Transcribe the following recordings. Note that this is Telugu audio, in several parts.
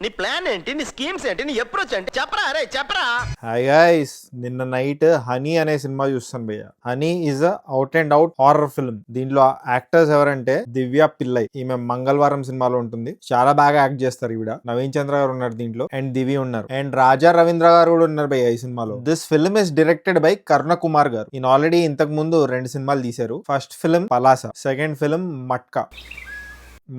నీ ప్లాన్ ఏంటి, నీ స్కీమ్స్ ఏంటి, నీ అప్రోచ్ ఏంటి, చెప్పరా అరే చెప్పరా. హాయ్ గైస్, నిన్న నైట్ హనీ అనే సినిమా చూస్తాను భయ్య. Honey is out and out horror film. దీంట్లో యాక్టర్స్ ఎవరంటే దివ్య పిల్లై, ఈమె మంగళవారం సినిమాలో ఉంటుంది, చాలా బాగా యాక్ట్ చేస్తారు ఈవిడ. నవీన్ చంద్ర గారు ఉన్నారు దీంట్లో, అండ్ దివి ఉన్నారు, అండ్ రాజా రవీంద్ర గారు కూడా ఉన్నారు భయ్య ఈ సినిమాలో. This film is directed by Karuna Kumar garu. ఈయన ఆల్రెడీ ఇంతకు ముందు 2 సినిమాలు తీశారు. First film Palasa, second film Matka.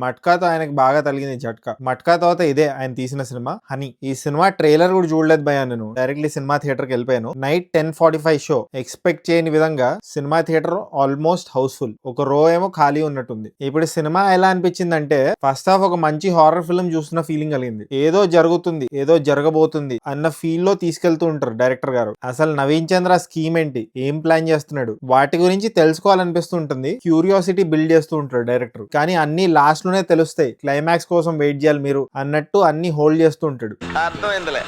మట్కాతో ఆయనకి బాగా తగిలింది జట్కా. మట్కా తర్వాత ఇదే ఆయన తీసిన సినిమా హనీ. ఈ సినిమా ట్రైలర్ కూడా చూడలేదు భయ్యా, నేను డైరెక్ట్లీ సినిమా థియేటర్ కి వెళ్ళిపోయాను. Night 10:45 show. ఎక్స్పెక్ట్ చేయని విధంగా సినిమా థియేటర్ ఆల్మోస్ట్ హౌస్ఫుల్, ఒక రో ఏమో ఖాళీ ఉన్నట్టుంది. ఇప్పుడు సినిమా ఎలా అనిపించింది అంటే, ఫస్ట్ హాఫ్ ఒక మంచి హారర్ ఫిల్మ్ చూస్తున్న ఫీలింగ్ కలిగింది. ఏదో జరుగుతుంది, ఏదో జరగబోతుంది అన్న ఫీల్ లో తీసుకెళ్తూ ఉంటారు డైరెక్టర్ గారు. అసలు నవీన్ చంద్ర స్కీమ్ ఏంటి, ఏం ప్లాన్ చేస్తున్నాడు, వాటి గురించి తెలుసుకోవాలనిపిస్తూ ఉంటుంది. క్యూరియాసిటీ బిల్డ్ చేస్తూ ఉంటాడు డైరెక్టర్. కానీ అన్ని లాస్ట్ లోనే తెలుస్తాయి, క్లైమాక్స్ కోసం వెయిట్ చేయాలి మీరు అన్నట్టు అన్ని హోల్డ్ చేస్తూ ఉంటాడు. అర్థమైందిలే,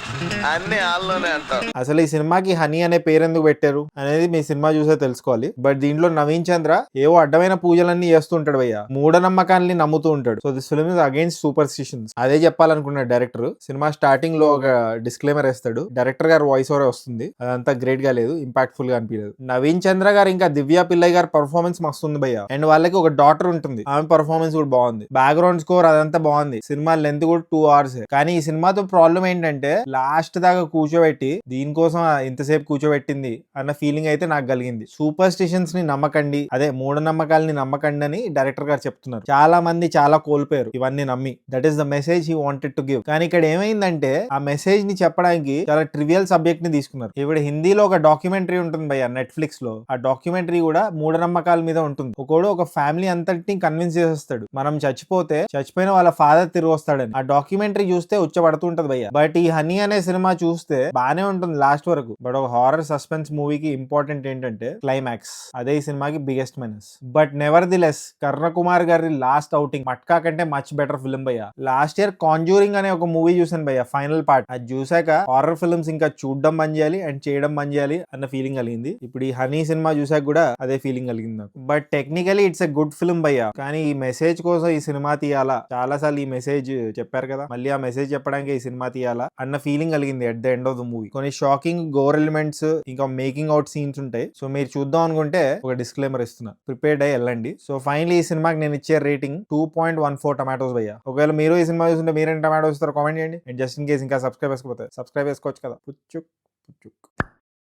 అన్ని ఆల్లోనే అంటారు. అసలు ఈ సినిమాకి హనీ అనే పేరు ఎందుకు పెట్టారు అనేది మీ సినిమా చూసే తెలుసుకోవాలి. బట్ దీంట్లో నవీన్ చంద్ర ఏవో అడ్డమైన పూజలన్నీ చేస్తూ ఉంటాడు భయ్య, మూఢనమ్మకాన్ని నమ్ముతూ ఉంటాడు. So this film is against superstitions. అదే చెప్పాలనుకున్నాడు డైరెక్టర్. సినిమా స్టార్టింగ్ లో ఒక డిస్క్లైమర్ వేస్తాడు, డైరెక్టర్ గారు వాయిస్ ఓవర్ వస్తుంది, అదంతా గ్రేట్ గా లేదు, ఇంపాక్ట్ఫుల్ గా అనిపించలేదు. నవీన్ చంద్ర గారు ఇంకా దివ్య పిల్లై గారు పర్ఫార్మెన్స్ మస్తుంది భయ్య. అండ్ వాళ్ళకి ఒక డాటర్ ఉంటుంది, ఆమె పర్ఫార్మెన్స్ కూడా బాగుంది. బ్యాక్గ్రౌండ్ స్కోర్ అదంతా బాగుంది. సినిమా లెంత్ కూడా 2 hours. కానీ ఈ సినిమాతో ప్రాబ్లం ఏంటంటే, లాస్ట్ దాకా కూర్చోబెట్టి దీనికోసం ఇంతసేపు కూర్చోబెట్టింది అన్న ఫీలింగ్ అయితే నాకు కలిగింది. సూపర్ స్టిషన్స్ ని నమ్మకండి, అదే మూఢనమ్మకాలని నమ్మకండి అని డైరెక్టర్ గారు చెప్తున్నారు. చాలా మంది చాలా కోల్పోయారు ఇవన్నీ నమ్మి. That is the message he wanted to give. కానీ ఇక్కడ ఏమైందంటే, ఆ మెసేజ్ ని చెప్పడానికి చాలా ట్రివియల్ సబ్జెక్ట్ ని తీసుకున్నారు. ఇప్పుడు హిందీలో ఒక డాక్యుమెంటరీ ఉంటుంది భయ్య నెట్ఫ్లిక్స్ లో. ఆ డాక్యుమెంటరీ కూడా మూఢనమ్మకాల మీద ఉంటుంది. ఒకడు ఒక ఫ్యామిలీ అంతటిని కన్విన్స్ చేసేస్తాడు, మనం చచ్చిపోయిన వాళ్ళ ఫాదర్ తిరిగి వస్తాడని. ఆ డాక్యుమెంటరీ చూస్తే ఉచ్చబడుతుంటది భయ్య. బట్ ఈ హనీ అనే సినిమా చూస్తే బానే ఉంటుంది లాస్ట్ వరకు. బట్ ఒక హారర్ సస్పెన్స్ మూవీకి ఇంపార్టెంట్ ఏంటంటే క్లైమాక్స్. అదే ఈ సినిమాకి biggest minus. But nevertheless Karuna Kumar garu last outing Matka కంటే మచ్ బెటర్ ఫిల్మ్ భయ్య. లాస్ట్ ఇయర్ కాంజూరింగ్ అనే ఒక మూవీ చూసాను భయ్య, ఫైనల్ పార్ట్. అది చూసాక హారర్ ఫిల్మ్స్ ఇంకా చూడడం బంద్ చేయాలి అండ్ చేయడం బంద్ చేయాలి అన్న ఫీలింగ్ కలిగింది. ఇప్పుడు ఈ హనీ సినిమా చూసాక కూడా అదే ఫీలింగ్ కలిగింది నాకు. But technically it's a good film భయ్య. కానీ ఈ మెసేజ్ కోసం ఈ సినిమా తీయాలా, చాలా సార్లు ఈ మెసేజ్ చెప్పారు కదా, మళ్ళీ ఆ మెసేజ్ చెప్పడానికి ఈ సినిమా తీయాలా అన్న ఫీలింగ్ కలిగింది at the end of the movie. కొన్ని షాకింగ్ గోర్ ఎలిమెంట్స్ ఇంకా మేకింగ్ అవుట్ సీన్స్ ఉంటాయి. సో మీరు చూద్దాం అనుకుంటే ఒక డిస్క్లైమర్ ఇస్తున్నా, ప్రిపేర్డ్ అయ్యి వెళ్ళండి. సో ఫైనలీ ఈ సినిమాకి నేను ఇచ్చే రేటింగ్ 2.14 టమాటోస్ భయ్య. ఒకవేళ మీరు ఈ సినిమా చూస్తుంటే మీరేం టమాటోస్ ఇస్తారో కామెంట్ చేయండి. అండ్ జస్ట్ ఇన్ కేస్ ఇంకా సబ్స్క్రైబ్ చేసుకోవచ్చు కదా, పుచ్చుక్.